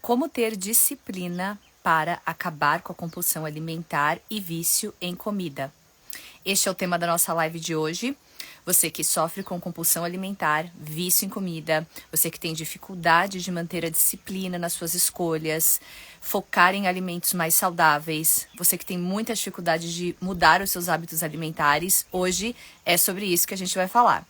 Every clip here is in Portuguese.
Como ter disciplina para acabar com a compulsão alimentar e vício em comida. Este é o tema da nossa live de hoje. Você que sofre com compulsão alimentar, vício em comida, você que tem dificuldade de manter a disciplina nas suas escolhas, focar em alimentos mais saudáveis, você que tem muita dificuldade de mudar os seus hábitos alimentares, hoje é sobre isso que a gente vai falar.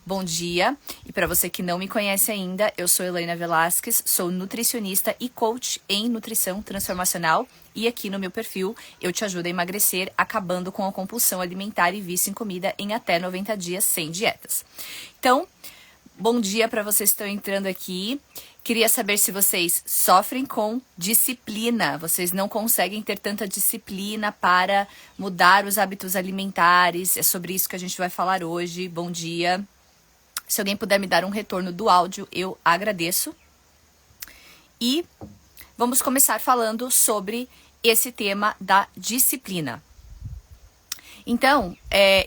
Bom dia, e para você que não me conhece ainda, eu sou Elaine Velasquez, sou nutricionista e coach em nutrição transformacional e aqui no meu perfil eu te ajudo a emagrecer acabando com a compulsão alimentar e vício em comida em até 90 dias sem dietas. Então, bom dia para vocês que estão entrando aqui. Queria saber se vocês sofrem com disciplina, vocês não conseguem ter tanta disciplina para mudar os hábitos alimentares, é sobre isso que a gente vai falar hoje. Bom dia. Se alguém puder me dar um retorno do áudio, eu agradeço. E vamos começar falando sobre esse tema da disciplina. Então,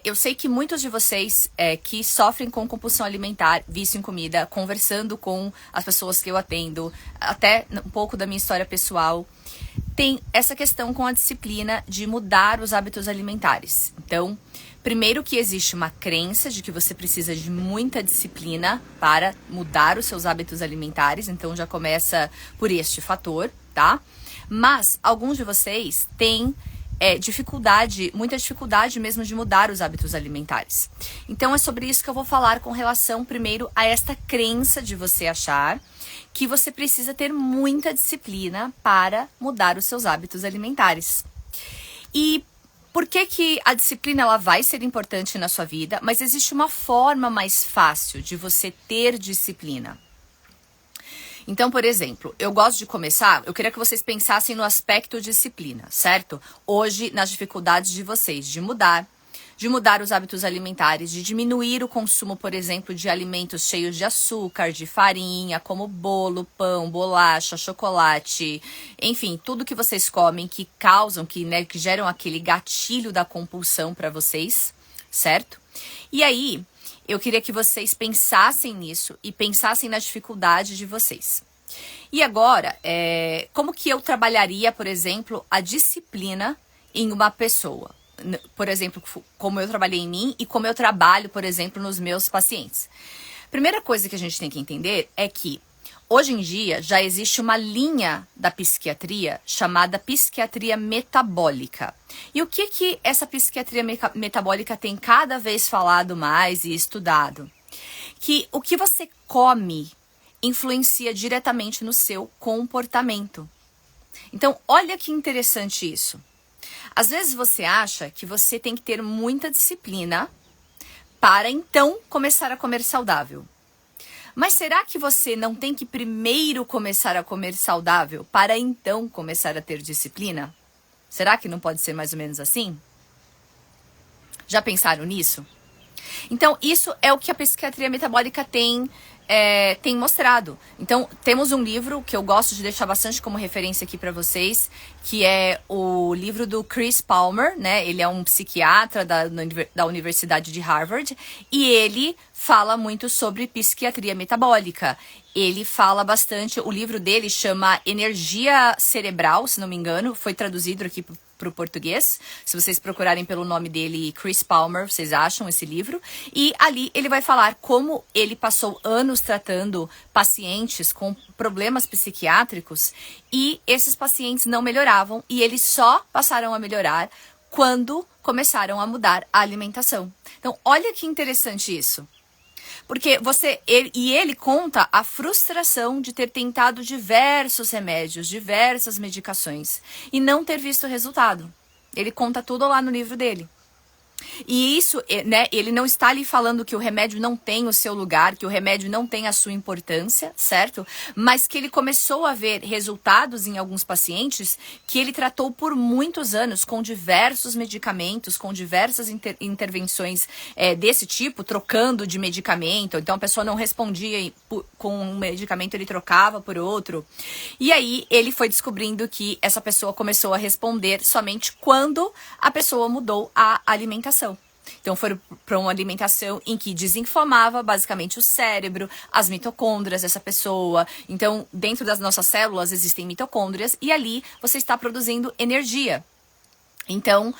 eu sei que muitos de vocês que sofrem com compulsão alimentar, vício em comida, conversando com as pessoas que eu atendo, até um pouco da minha história pessoal, tem essa questão com a disciplina de mudar os hábitos alimentares. Então, primeiro que existe uma crença de que você precisa de muita disciplina para mudar os seus hábitos alimentares, então já começa por este fator, tá? Mas alguns de vocês têm muita dificuldade mesmo de mudar os hábitos alimentares. Então é sobre isso que eu vou falar com relação primeiro a esta crença de você achar que você precisa ter muita disciplina para mudar os seus hábitos alimentares. E por que a disciplina ela vai ser importante na sua vida, mas existe uma forma mais fácil de você ter disciplina. Então, por exemplo, eu gosto de começar, eu queria que vocês pensassem no aspecto disciplina, certo? Hoje, nas dificuldades de vocês de mudar os hábitos alimentares, de diminuir o consumo, por exemplo, de alimentos cheios de açúcar, de farinha, como bolo, pão, bolacha, chocolate, enfim, tudo que vocês comem que causam, que geram aquele gatilho da compulsão para vocês, certo? E aí, eu queria que vocês pensassem nisso e pensassem na dificuldade de vocês. E agora, como que eu trabalharia, por exemplo, a disciplina em uma pessoa? Por exemplo, como eu trabalhei em mim e como eu trabalho, por exemplo, nos meus pacientes. Primeira coisa que a gente tem que entender é que hoje em dia já existe uma linha da psiquiatria chamada psiquiatria metabólica. E o que essa psiquiatria metabólica tem cada vez falado mais e estudado? Que o que você come influencia diretamente no seu comportamento. Então, olha que interessante isso. Às vezes você acha que você tem que ter muita disciplina para então começar a comer saudável. Mas será que você não tem que primeiro começar a comer saudável para então começar a ter disciplina? Será que não pode ser mais ou menos assim? Já pensaram nisso? Então, isso é o que a psiquiatria metabólica tem mostrado. Então, temos um livro que eu gosto de deixar bastante como referência aqui para vocês, que é o livro do Chris Palmer, né? Ele é um psiquiatra da Universidade de Harvard e ele fala muito sobre psiquiatria metabólica. Ele fala bastante, o livro dele chama Energia Cerebral, se não me engano, foi traduzido aqui para o português. Se vocês procurarem pelo nome dele, Chris Palmer, vocês acham esse livro. E ali ele vai falar como ele passou anos tratando pacientes com problemas psiquiátricos e esses pacientes não melhoravam e eles só passaram a melhorar quando começaram a mudar a alimentação. Então, olha que interessante isso. Porque ele conta a frustração de ter tentado diversos remédios, diversas medicações e não ter visto resultado. Ele conta tudo lá no livro dele. E isso, né, ele não está ali falando que o remédio não tem o seu lugar, que o remédio não tem a sua importância, certo? Mas que ele começou a ver resultados em alguns pacientes que ele tratou por muitos anos com diversos medicamentos, com diversas intervenções desse tipo, trocando de medicamento. Então a pessoa não respondia com um medicamento, ele trocava por outro. E aí ele foi descobrindo que essa pessoa começou a responder somente quando a pessoa mudou a alimentação. Então foram para uma alimentação em que desinflamava basicamente o cérebro, as mitocôndrias dessa pessoa. Então, dentro das nossas células existem mitocôndrias e ali você está produzindo energia. Então,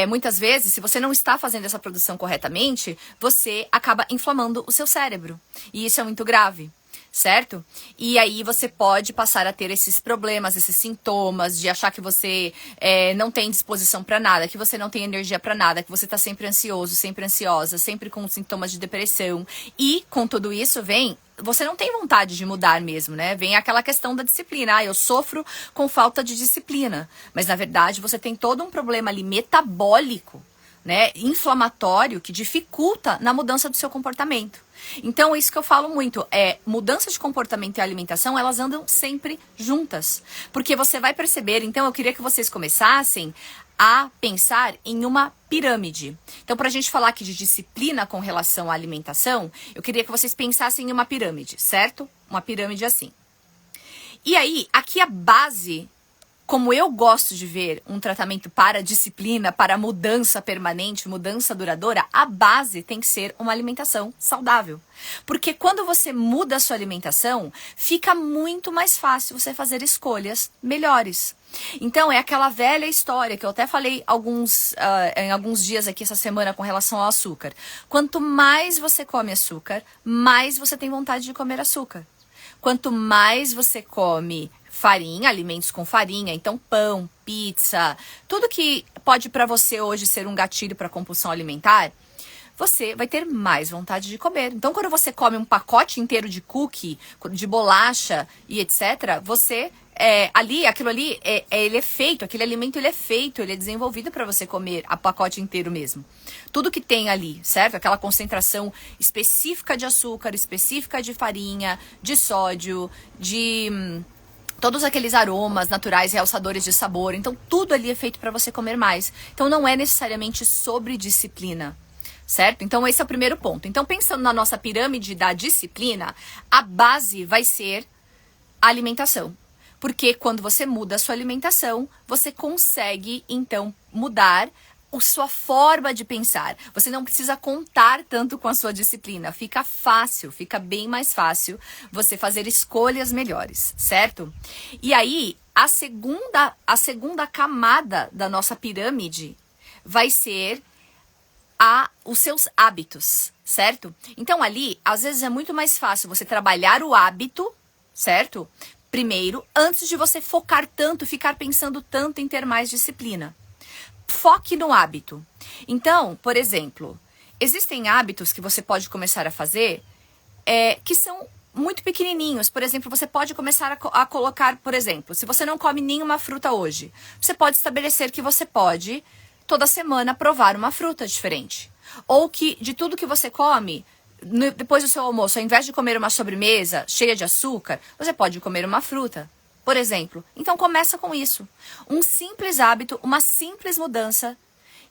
muitas vezes, se você não está fazendo essa produção corretamente, você acaba inflamando o seu cérebro. E isso é muito grave, certo? E aí você pode passar a ter esses problemas, esses sintomas de achar que você não tem disposição para nada, que você não tem energia para nada, que você está sempre ansioso, sempre ansiosa, sempre com sintomas de depressão. E com tudo isso vem... Você não tem vontade de mudar mesmo, né? Vem aquela questão da disciplina. Ah, eu sofro com falta de disciplina. Mas, na verdade, você tem todo um problema ali metabólico, né? Inflamatório, que dificulta na mudança do seu comportamento. Então, isso que eu falo muito, mudança de comportamento e alimentação, elas andam sempre juntas. Porque você vai perceber, então eu queria que vocês começassem a pensar em uma pirâmide. Então, para a gente falar aqui de disciplina com relação à alimentação, eu queria que vocês pensassem em uma pirâmide, certo? Uma pirâmide assim. E aí, aqui a base, como eu gosto de ver um tratamento para disciplina, para mudança permanente, mudança duradoura, a base tem que ser uma alimentação saudável. Porque quando você muda a sua alimentação, fica muito mais fácil você fazer escolhas melhores. Então, é aquela velha história que eu até falei em alguns dias aqui essa semana com relação ao açúcar. Quanto mais você come açúcar, mais você tem vontade de comer açúcar. Quanto mais você come farinha, alimentos com farinha, então pão, pizza, tudo que pode para você hoje ser um gatilho para compulsão alimentar, você vai ter mais vontade de comer. Então, quando você come um pacote inteiro de cookie, de bolacha e etc., você... aquilo ali, ele é feito, aquele alimento ele é feito, ele é desenvolvido para você comer a pacote inteiro mesmo. Tudo que tem ali, certo? Aquela concentração específica de açúcar, específica de farinha, de sódio, de todos aqueles aromas naturais, realçadores de sabor. Então, tudo ali é feito para você comer mais. Então, não é necessariamente sobre disciplina. Certo? Então, esse é o primeiro ponto. Então, pensando na nossa pirâmide da disciplina, a base vai ser a alimentação. Porque quando você muda a sua alimentação, você consegue, então, mudar a sua forma de pensar. Você não precisa contar tanto com a sua disciplina. Fica fácil, fica bem mais fácil você fazer escolhas melhores, certo? E aí, a segunda camada da nossa pirâmide vai ser os seus hábitos, certo? Então, ali, às vezes é muito mais fácil você trabalhar o hábito, certo? Primeiro, antes de você focar tanto, ficar pensando tanto em ter mais disciplina. Foque no hábito. Então, por exemplo, existem hábitos que você pode começar a fazer que são muito pequenininhos. Por exemplo, você pode começar a colocar, por exemplo, se você não come nenhuma fruta hoje, você pode estabelecer que você pode, toda semana, provar uma fruta diferente. Ou que, de tudo que você come... Depois do seu almoço, ao invés de comer uma sobremesa cheia de açúcar, você pode comer uma fruta, por exemplo. Então começa com isso. Um simples hábito, uma simples mudança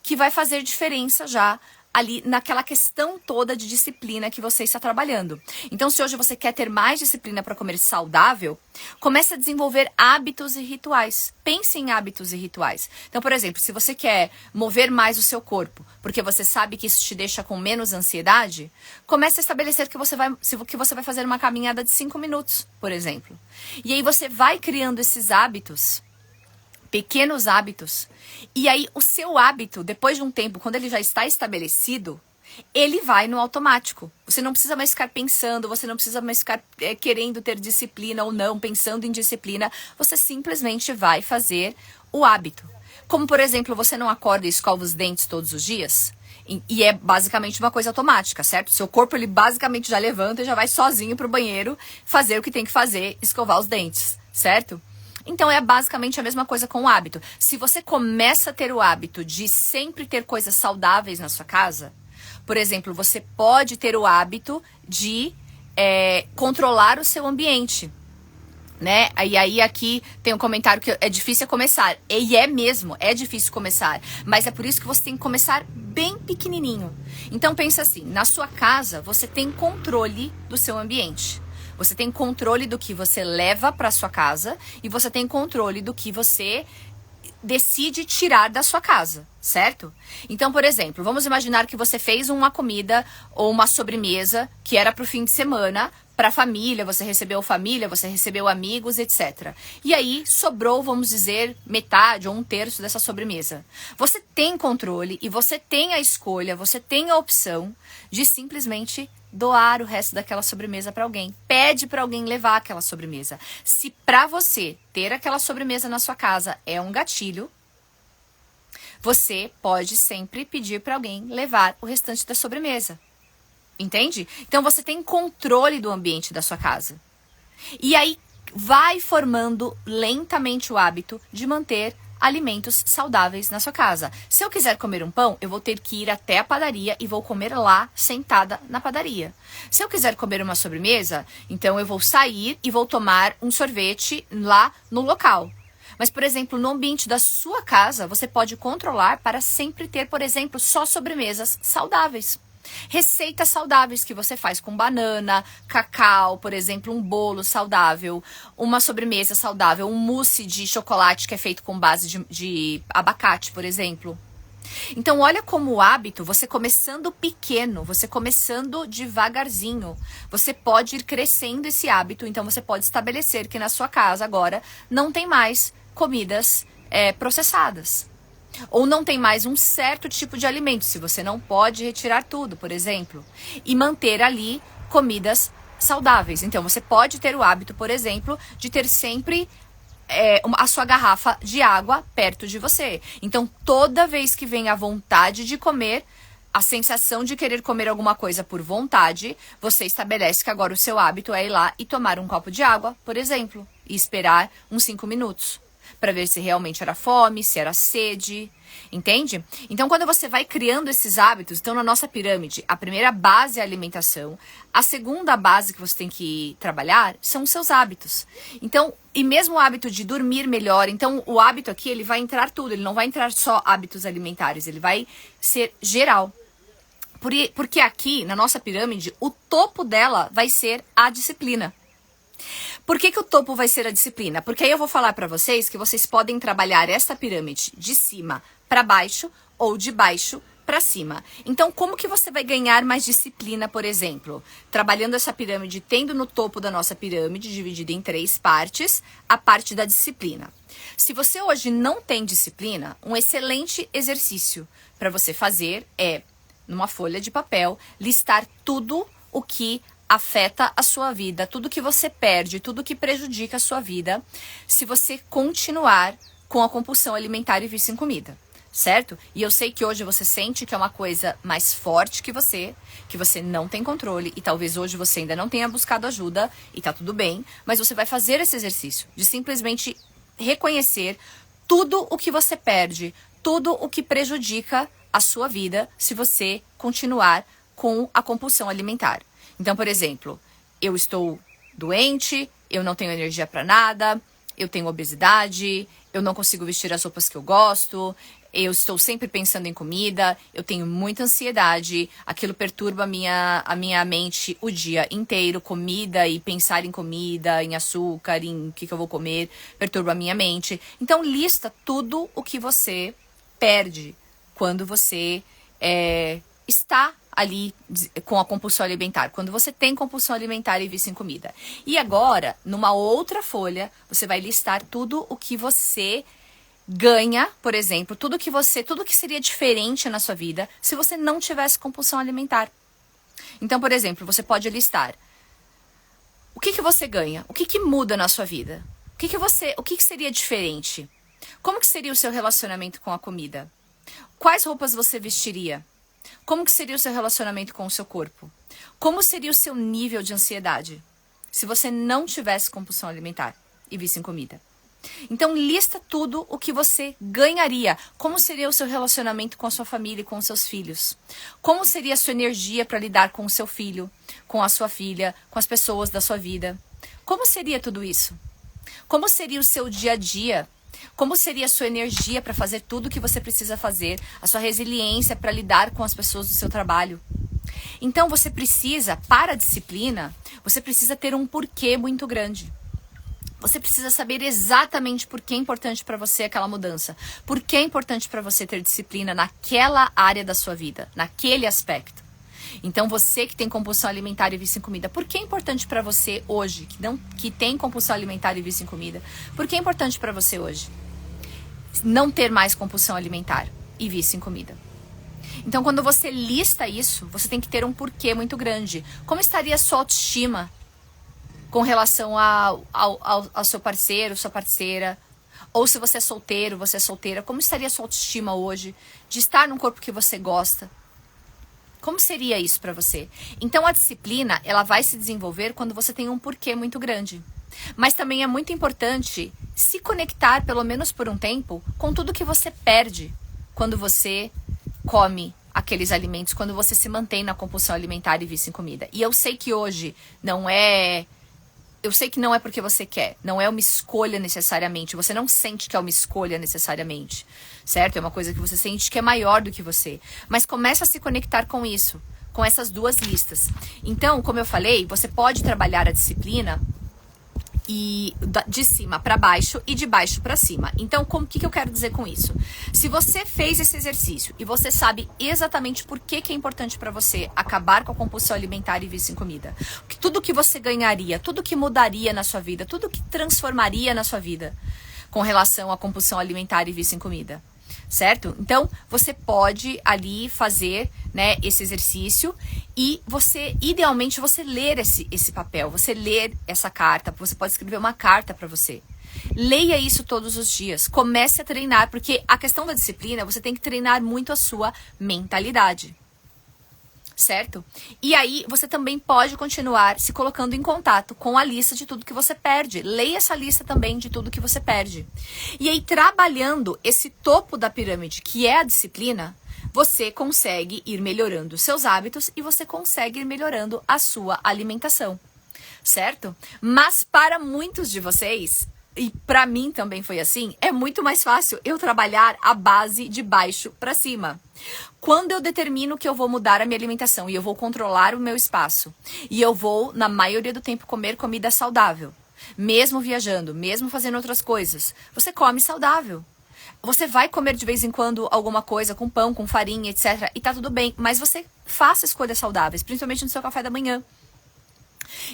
que vai fazer diferença já ali naquela questão toda de disciplina que você está trabalhando. Então, se hoje você quer ter mais disciplina para comer saudável, comece a desenvolver hábitos e rituais. Pense em hábitos e rituais. Então, por exemplo, se você quer mover mais o seu corpo, porque você sabe que isso te deixa com menos ansiedade, comece a estabelecer que você vai fazer uma caminhada de 5 minutos, por exemplo. E aí você vai criando esses hábitos, pequenos hábitos, e aí o seu hábito, depois de um tempo, quando ele já está estabelecido, ele vai no automático. Você não precisa mais ficar pensando, você não precisa mais ficar querendo ter disciplina ou não, pensando em disciplina, você simplesmente vai fazer o hábito. Como, por exemplo, você não acorda e escova os dentes todos os dias, e é basicamente uma coisa automática, certo? Seu corpo, ele basicamente já levanta e já vai sozinho pro banheiro fazer o que tem que fazer, escovar os dentes, certo? Então, é basicamente a mesma coisa com o hábito. Se você começa a ter o hábito de sempre ter coisas saudáveis na sua casa, por exemplo, você pode ter o hábito de controlar o seu ambiente, né? E aí aqui tem um comentário que é difícil começar. E é mesmo, é difícil começar. Mas é por isso que você tem que começar bem pequenininho. Então, pensa assim, na sua casa, você tem controle do seu ambiente. Você tem controle do que você leva para sua casa e você tem controle do que você decide tirar da sua casa, certo? Então, por exemplo, vamos imaginar que você fez uma comida ou uma sobremesa que era para o fim de semana, para a família, você recebeu amigos, etc. E aí sobrou, vamos dizer, metade ou um terço dessa sobremesa. Você tem controle e você tem a escolha, você tem a opção de simplesmente doar o resto daquela sobremesa para alguém. Pede para alguém levar aquela sobremesa. Se para você ter aquela sobremesa na sua casa é um gatilho, você pode sempre pedir para alguém levar o restante da sobremesa. Entende? Então você tem controle do ambiente da sua casa. E aí vai formando lentamente o hábito de manter alimentos saudáveis na sua casa. Se eu quiser comer um pão, eu vou ter que ir até a padaria e vou comer lá, sentada na padaria. Se eu quiser comer uma sobremesa, então eu vou sair e vou tomar um sorvete lá no local. Mas, por exemplo, no ambiente da sua casa, você pode controlar para sempre ter, por exemplo, só sobremesas saudáveis. Receitas saudáveis que você faz com banana, cacau, por exemplo, um bolo saudável, uma sobremesa saudável, um mousse de chocolate que é feito com base de abacate, por exemplo. Então, olha como o hábito, você começando pequeno, você começando devagarzinho, você pode ir crescendo esse hábito. Então, você pode estabelecer que na sua casa agora não tem mais comidas processadas. Ou não tem mais um certo tipo de alimento, se você não pode retirar tudo, por exemplo. E manter ali comidas saudáveis. Então, você pode ter o hábito, por exemplo, de ter sempre a sua garrafa de água perto de você. Então, toda vez que vem a vontade de comer, a sensação de querer comer alguma coisa por vontade, você estabelece que agora o seu hábito é ir lá e tomar um copo de água, por exemplo, e esperar uns 5 minutos. Para ver se realmente era fome, se era sede, entende? Então, quando você vai criando esses hábitos, então na nossa pirâmide, a primeira base é a alimentação, a segunda base que você tem que trabalhar são os seus hábitos. Então, e mesmo o hábito de dormir melhor, então o hábito aqui, ele vai entrar tudo, ele não vai entrar só hábitos alimentares, ele vai ser geral. Porque aqui, na nossa pirâmide, o topo dela vai ser a disciplina. Por que o topo vai ser a disciplina? Porque aí eu vou falar para vocês que vocês podem trabalhar essa pirâmide de cima para baixo ou de baixo para cima. Então, como que você vai ganhar mais disciplina, por exemplo? Trabalhando essa pirâmide, tendo no topo da nossa pirâmide, dividida em 3 partes, a parte da disciplina. Se você hoje não tem disciplina, um excelente exercício para você fazer é, numa folha de papel, listar tudo o que afeta a sua vida, tudo que você perde, tudo que prejudica a sua vida, se você continuar com a compulsão alimentar e vício em comida, certo? E eu sei que hoje você sente que é uma coisa mais forte que você não tem controle, e talvez hoje você ainda não tenha buscado ajuda, e tá tudo bem, mas você vai fazer esse exercício de simplesmente reconhecer tudo o que você perde, tudo o que prejudica a sua vida se você continuar com a compulsão alimentar. Então, por exemplo, eu estou doente, eu não tenho energia para nada, eu tenho obesidade, eu não consigo vestir as roupas que eu gosto, eu estou sempre pensando em comida, eu tenho muita ansiedade, aquilo perturba a minha mente o dia inteiro, comida e pensar em comida, em açúcar, em o que eu vou comer, perturba a minha mente. Então, lista tudo o que você perde quando você está ali com a compulsão alimentar, quando você tem compulsão alimentar e vício em comida. E agora, numa outra folha, você vai listar tudo o que você ganha, por exemplo, tudo que seria diferente na sua vida se você não tivesse compulsão alimentar. Então, por exemplo, você pode listar o que você ganha, o que muda na sua vida, o que seria diferente, como que seria o seu relacionamento com a comida, quais roupas você vestiria, como que seria o seu relacionamento com o seu corpo? Como seria o seu nível de ansiedade se você não tivesse compulsão alimentar e vício em comida? Então, lista tudo o que você ganharia. Como seria o seu relacionamento com a sua família e com os seus filhos? Como seria a sua energia para lidar com o seu filho, com a sua filha, com as pessoas da sua vida? Como seria tudo isso? Como seria o seu dia a dia? Como seria a sua energia para fazer tudo o que você precisa fazer? A sua resiliência para lidar com as pessoas do seu trabalho? Então, você precisa, para a disciplina, você precisa ter um porquê muito grande. Você precisa saber exatamente por que é importante para você aquela mudança. Por que é importante para você ter disciplina naquela área da sua vida, naquele aspecto. Então, você que tem compulsão alimentar e vício em comida, por que é importante para você hoje, que tem compulsão alimentar e vício em comida, por que é importante para você hoje não ter mais compulsão alimentar e vício em comida? Então, quando você lista isso, você tem que ter um porquê muito grande. Como estaria a sua autoestima com relação ao seu parceiro, sua parceira? Ou se você é solteiro, você é solteira, como estaria a sua autoestima hoje de estar num corpo que você gosta? Como seria isso para você? Então, a disciplina, ela vai se desenvolver quando você tem um porquê muito grande. Mas também é muito importante se conectar, pelo menos por um tempo, com tudo que você perde quando você come aqueles alimentos, quando você se mantém na compulsão alimentar e vício em comida. E eu sei que hoje não é porque você quer, não é uma escolha necessariamente, você não sente que é uma escolha necessariamente, certo? É uma coisa que você sente que é maior do que você. Mas começa a se conectar com isso, com essas duas listas. Então, como eu falei, você pode trabalhar a disciplina de cima para baixo e de baixo para cima. Então, o que eu quero dizer com isso? Se você fez esse exercício e você sabe exatamente por que é importante para você acabar com a compulsão alimentar e vício em comida, tudo que você ganharia, tudo que mudaria na sua vida, tudo que transformaria na sua vida com relação à compulsão alimentar e vício em comida, certo? Então, você pode ali fazer, né, esse exercício e idealmente, você ler esse papel, você ler essa carta, você pode escrever uma carta para você. Leia isso todos os dias, comece a treinar, porque a questão da disciplina, você tem que treinar muito a sua mentalidade. Certo? E aí, você também pode continuar se colocando em contato com a lista de tudo que você perde. Leia essa lista também de tudo que você perde. E aí, trabalhando esse topo da pirâmide, que é a disciplina, você consegue ir melhorando os seus hábitos e você consegue ir melhorando a sua alimentação. Certo? Mas para muitos de vocês, e para mim também foi assim, é muito mais fácil eu trabalhar a base de baixo para cima. Quando eu determino que eu vou mudar a minha alimentação e eu vou controlar o meu espaço e eu vou, na maioria do tempo, comer comida saudável, mesmo viajando, mesmo fazendo outras coisas, você come saudável. Você vai comer de vez em quando alguma coisa com pão, com farinha, etc. E tá tudo bem, mas você faça escolhas saudáveis, principalmente no seu café da manhã.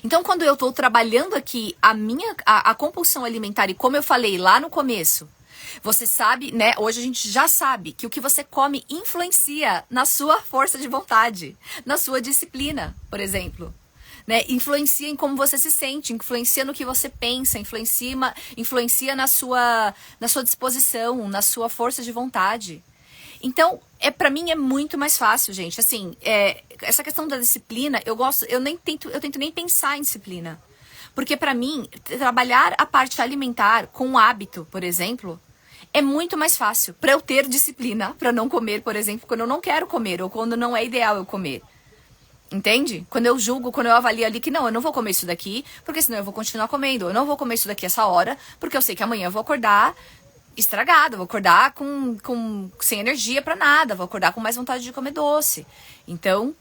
Então, quando eu estou trabalhando aqui a compulsão alimentar, e como eu falei lá no começo, você sabe, né? Hoje a gente já sabe que o que você come influencia na sua força de vontade, na sua disciplina, por exemplo. Né? Influencia em como você se sente, influencia no que você pensa, influencia na sua disposição, na sua força de vontade. Então, para mim é muito mais fácil, gente. Assim, essa questão da disciplina, eu tento nem pensar em disciplina. Porque para mim, trabalhar a parte alimentar com um hábito, por exemplo, é muito mais fácil para eu ter disciplina, para não comer, por exemplo, quando eu não quero comer ou quando não é ideal eu comer. Entende? Quando eu julgo, quando eu avalio ali que não, eu não vou comer isso daqui, porque senão eu vou continuar comendo. Eu não vou comer isso daqui essa hora, porque eu sei que amanhã eu vou acordar estragada, vou acordar sem energia pra nada, vou acordar com mais vontade de comer doce. Então,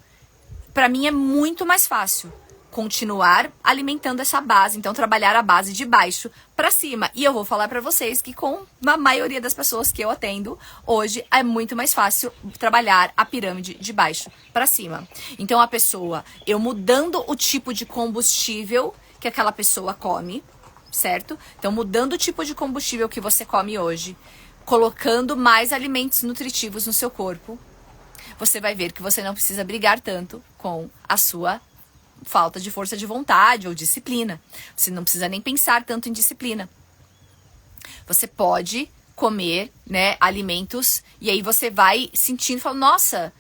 pra mim é muito mais fácil continuar alimentando essa base, então trabalhar a base de baixo pra cima. E eu vou falar pra vocês que com a maioria das pessoas que eu atendo, hoje é muito mais fácil trabalhar a pirâmide de baixo pra cima. Então a pessoa, eu mudando o tipo de combustível que aquela pessoa come, certo? Então, mudando o tipo de combustível que você come hoje, colocando mais alimentos nutritivos no seu corpo, você vai ver que você não precisa brigar tanto com a sua falta de força de vontade ou disciplina. Você não precisa nem pensar tanto em disciplina. Você pode comer, né, alimentos e aí você vai sentindo, fala, nossa,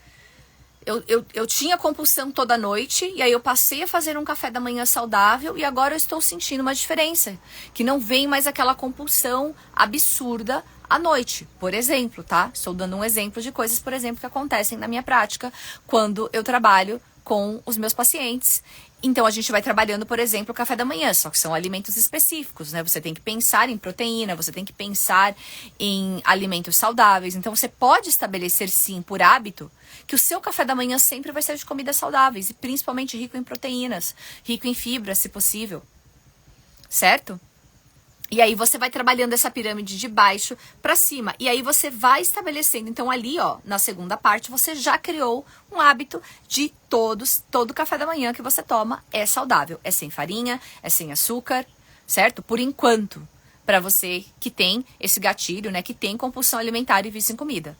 eu tinha compulsão toda noite e aí eu passei a fazer um café da manhã saudável e agora eu estou sentindo uma diferença, que não vem mais aquela compulsão absurda à noite, por exemplo, tá? Estou dando um exemplo de coisas, por exemplo, que acontecem na minha prática quando eu trabalho com os meus pacientes. Então, a gente vai trabalhando, por exemplo, o café da manhã, só que são alimentos específicos, né? Você tem que pensar em proteína, você tem que pensar em alimentos saudáveis. Então, você pode estabelecer, sim, por hábito, que o seu café da manhã sempre vai ser de comidas saudáveis, e principalmente rico em proteínas, rico em fibra, se possível. Certo? E aí você vai trabalhando essa pirâmide de baixo para cima. E aí você vai estabelecendo. Então ali, ó, na segunda parte, você já criou um hábito de todo café da manhã que você toma é saudável. É sem farinha, é sem açúcar, certo? Por enquanto, para você que tem esse gatilho, né, que tem compulsão alimentar e vício em comida.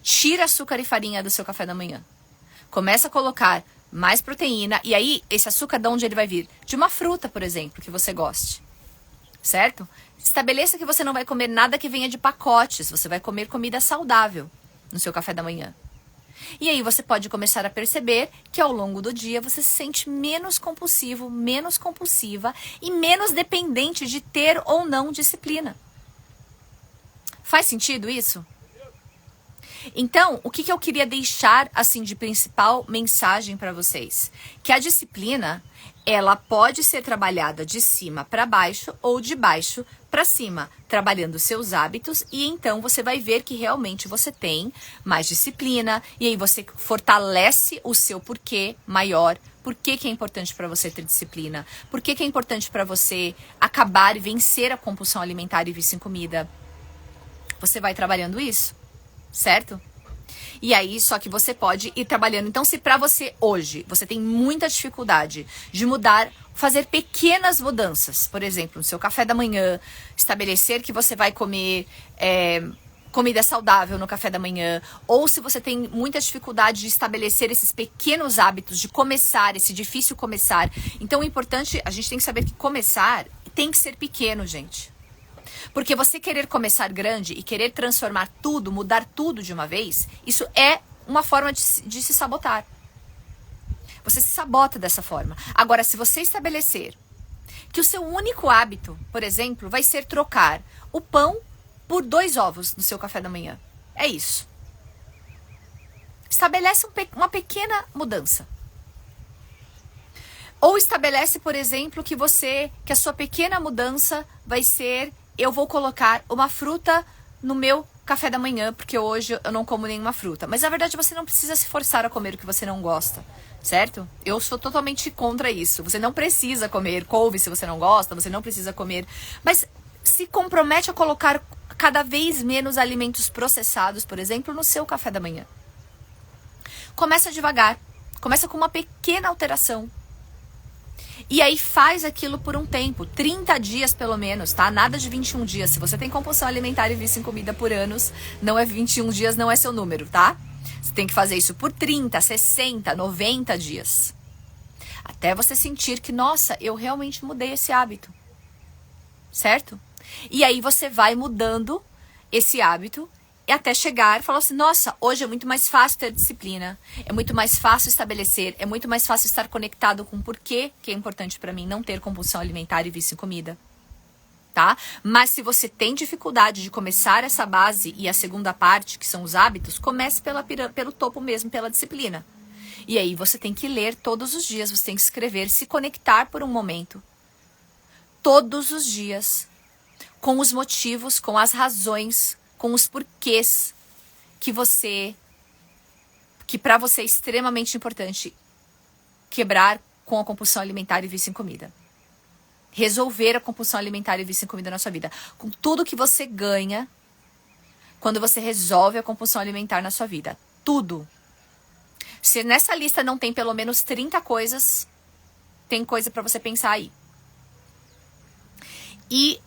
Tira açúcar e farinha do seu café da manhã. Começa a colocar mais proteína. E aí, esse açúcar, de onde ele vai vir? De uma fruta, por exemplo, que você goste. Certo? Estabeleça que você não vai comer nada que venha de pacotes. Você vai comer comida saudável no seu café da manhã. E aí você pode começar a perceber que ao longo do dia você se sente menos compulsivo, menos compulsiva e menos dependente de ter ou não disciplina. Faz sentido isso? Então, o que eu queria deixar assim de principal mensagem para vocês? Que a disciplina, ela pode ser trabalhada de cima para baixo ou de baixo para cima, trabalhando seus hábitos, e então você vai ver que realmente você tem mais disciplina, e aí você fortalece o seu porquê maior. Por que é importante para você ter disciplina? Por que é importante para você acabar e vencer a compulsão alimentar e vício em comida? Você vai trabalhando isso, certo? E aí, só que você pode ir trabalhando. Então, se pra você hoje, você tem muita dificuldade de mudar, fazer pequenas mudanças, por exemplo, no seu café da manhã, estabelecer que você vai comer comida saudável no café da manhã, ou se você tem muita dificuldade de estabelecer esses pequenos hábitos, de começar, esse difícil começar. Então, o importante, a gente tem que saber que começar tem que ser pequeno, gente. Porque você querer começar grande e querer transformar tudo, mudar tudo de uma vez, isso é uma forma de se sabotar. Você se sabota dessa forma. Agora, se você estabelecer que o seu único hábito, por exemplo, vai ser trocar o pão por 2 ovos no seu café da manhã. É isso. Estabelece uma pequena mudança. Ou estabelece, por exemplo, que a sua pequena mudança vai ser: eu vou colocar uma fruta no meu café da manhã, porque hoje eu não como nenhuma fruta. Mas na verdade você não precisa se forçar a comer o que você não gosta, certo? Eu sou totalmente contra isso. Você não precisa comer couve se você não gosta, você não precisa comer. Mas se compromete a colocar cada vez menos alimentos processados, por exemplo, no seu café da manhã. Começa devagar, começa com uma pequena alteração. E aí faz aquilo por um tempo, 30 dias pelo menos, tá? Nada de 21 dias. Se você tem compulsão alimentar e vício em comida por anos, não é 21 dias, não é seu número, tá? Você tem que fazer isso por 30, 60, 90 dias. Até você sentir que, nossa, eu realmente mudei esse hábito. Certo? E aí você vai mudando esse hábito e até chegar e falar assim: nossa, hoje é muito mais fácil ter disciplina, é muito mais fácil estabelecer, é muito mais fácil estar conectado com o porquê que é importante para mim não ter compulsão alimentar e vício em comida, tá? Mas se você tem dificuldade de começar essa base e a segunda parte, que são os hábitos, comece pelo topo mesmo, pela disciplina. E aí você tem que ler todos os dias, você tem que escrever, se conectar por um momento, todos os dias, com os motivos, com as razões, com os porquês que para você é extremamente importante quebrar com a compulsão alimentar e vício em comida. Resolver a compulsão alimentar e vício em comida na sua vida. Com tudo que você ganha quando você resolve a compulsão alimentar na sua vida. Tudo. Se nessa lista não tem pelo menos 30 coisas, tem coisa para você pensar aí. E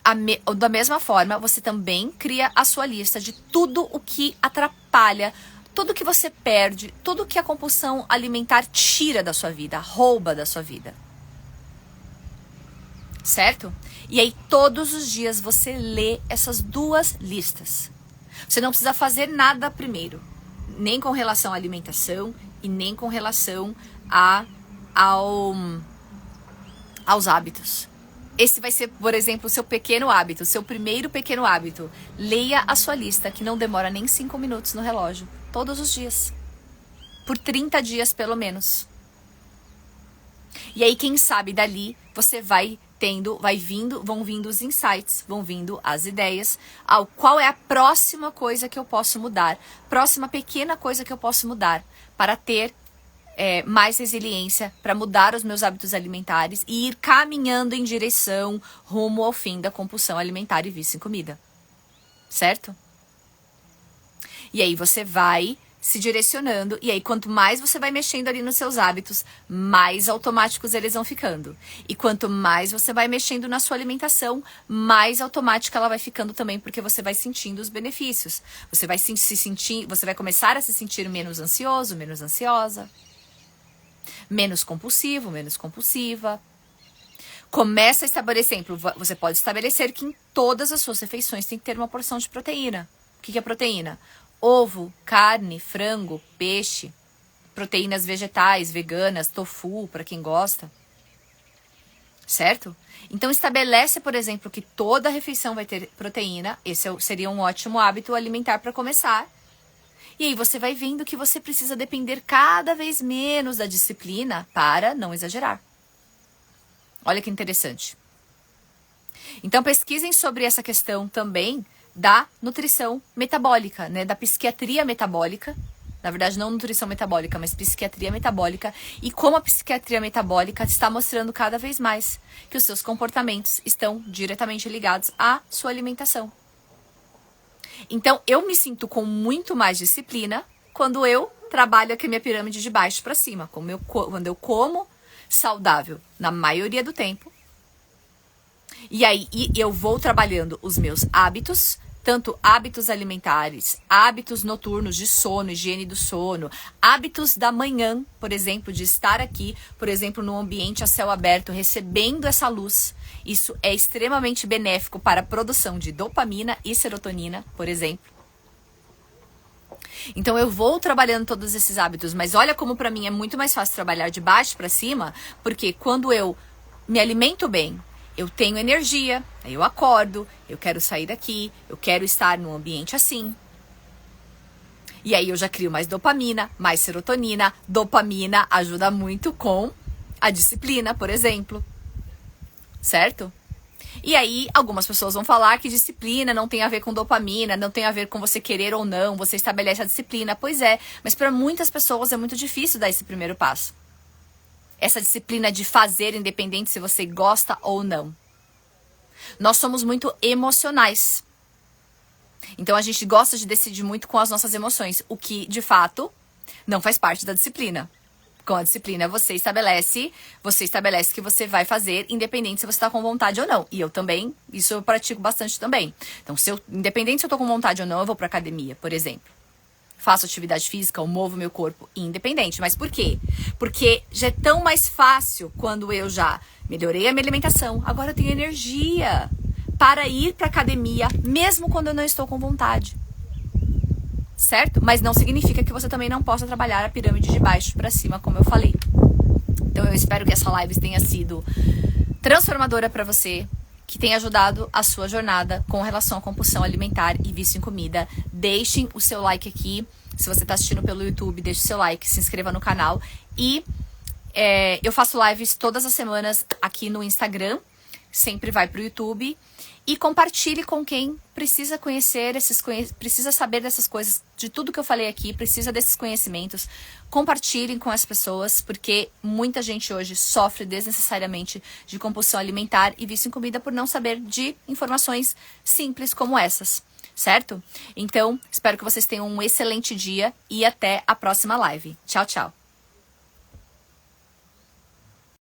da mesma forma, você também cria a sua lista de tudo o que atrapalha, tudo que você perde, tudo que a compulsão alimentar tira da sua vida, rouba da sua vida. Certo? E aí todos os dias você lê essas 2 listas. Você não precisa fazer nada primeiro, nem com relação à alimentação e nem com relação aos hábitos. Esse vai ser, por exemplo, o seu pequeno hábito, seu primeiro pequeno hábito. Leia a sua lista, que não demora nem 5 minutos no relógio, todos os dias. Por 30 dias, pelo menos. E aí, quem sabe, dali, você vão vindo os insights, vão vindo as ideias. Qual é a próxima coisa que eu posso mudar? Próxima pequena coisa que eu posso mudar para ter mais resiliência para mudar os meus hábitos alimentares e ir caminhando em direção rumo ao fim da compulsão alimentar e vício em comida. Certo? E aí você vai se direcionando, e aí quanto mais você vai mexendo ali nos seus hábitos, mais automáticos eles vão ficando. E quanto mais você vai mexendo na sua alimentação, mais automática ela vai ficando também, porque você vai sentindo os benefícios. Você vai você vai começar a se sentir menos ansioso, menos ansiosa, menos compulsivo, menos compulsiva. Começa a estabelecer, você pode estabelecer que em todas as suas refeições tem que ter uma porção de proteína. O que é proteína? Ovo, carne, frango, peixe, proteínas vegetais, veganas, tofu, para quem gosta. Certo? Então estabelece, por exemplo, que toda refeição vai ter proteína. Esse seria um ótimo hábito alimentar para começar. E aí você vai vendo que você precisa depender cada vez menos da disciplina para não exagerar. Olha que interessante. Então pesquisem sobre essa questão também da nutrição metabólica, né? Da psiquiatria metabólica. Na verdade, não nutrição metabólica, mas psiquiatria metabólica. E como a psiquiatria metabólica está mostrando cada vez mais que os seus comportamentos estão diretamente ligados à sua alimentação. Então, eu me sinto com muito mais disciplina quando eu trabalho aqui minha pirâmide de baixo para cima. Quando eu como saudável na maioria do tempo. E aí eu vou trabalhando os meus hábitos, tanto hábitos alimentares, hábitos noturnos de sono, higiene do sono, hábitos da manhã, por exemplo, de estar aqui, por exemplo, num ambiente a céu aberto, recebendo essa luz. Isso é extremamente benéfico para a produção de dopamina e serotonina, por exemplo. Então eu vou trabalhando todos esses hábitos, mas olha como para mim é muito mais fácil trabalhar de baixo para cima, porque quando eu me alimento bem, eu tenho energia, aí eu acordo, eu quero sair daqui, eu quero estar num ambiente assim. E aí eu já crio mais dopamina, mais serotonina. Dopamina ajuda muito com a disciplina, por exemplo. Certo? E aí algumas pessoas vão falar que disciplina não tem a ver com dopamina, não tem a ver com você querer ou não, você estabelece a disciplina. Pois é, mas para muitas pessoas é muito difícil dar esse primeiro passo. Essa disciplina de fazer independente se você gosta ou não. Nós somos muito emocionais. Então a gente gosta de decidir muito com as nossas emoções, o que de fato não faz parte da disciplina. Com a disciplina você estabelece que você vai fazer independente se você está com vontade ou não. E eu também, isso eu pratico bastante também. Então, independente se eu estou com vontade ou não, eu vou para academia, por exemplo. Faço atividade física, eu movo meu corpo independente. Mas por quê? Porque já é tão mais fácil quando eu já melhorei a minha alimentação. Agora eu tenho energia para ir para academia, mesmo quando eu não estou com vontade. Certo? Mas não significa que você também não possa trabalhar a pirâmide de baixo para cima, como eu falei. Então eu espero que essa live tenha sido transformadora para você, que tenha ajudado a sua jornada com relação à compulsão alimentar e vício em comida. Deixem o seu like aqui. Se você está assistindo pelo YouTube, deixe o seu like, se inscreva no canal. E eu faço lives todas as semanas aqui no Instagram. Sempre vai para o YouTube. E compartilhe com quem precisa conhecer precisa saber dessas coisas, de tudo que eu falei aqui, precisa desses conhecimentos. Compartilhem com as pessoas, porque muita gente hoje sofre desnecessariamente de compulsão alimentar e vício em comida por não saber de informações simples como essas, certo? Então, espero que vocês tenham um excelente dia e até a próxima live. Tchau, tchau!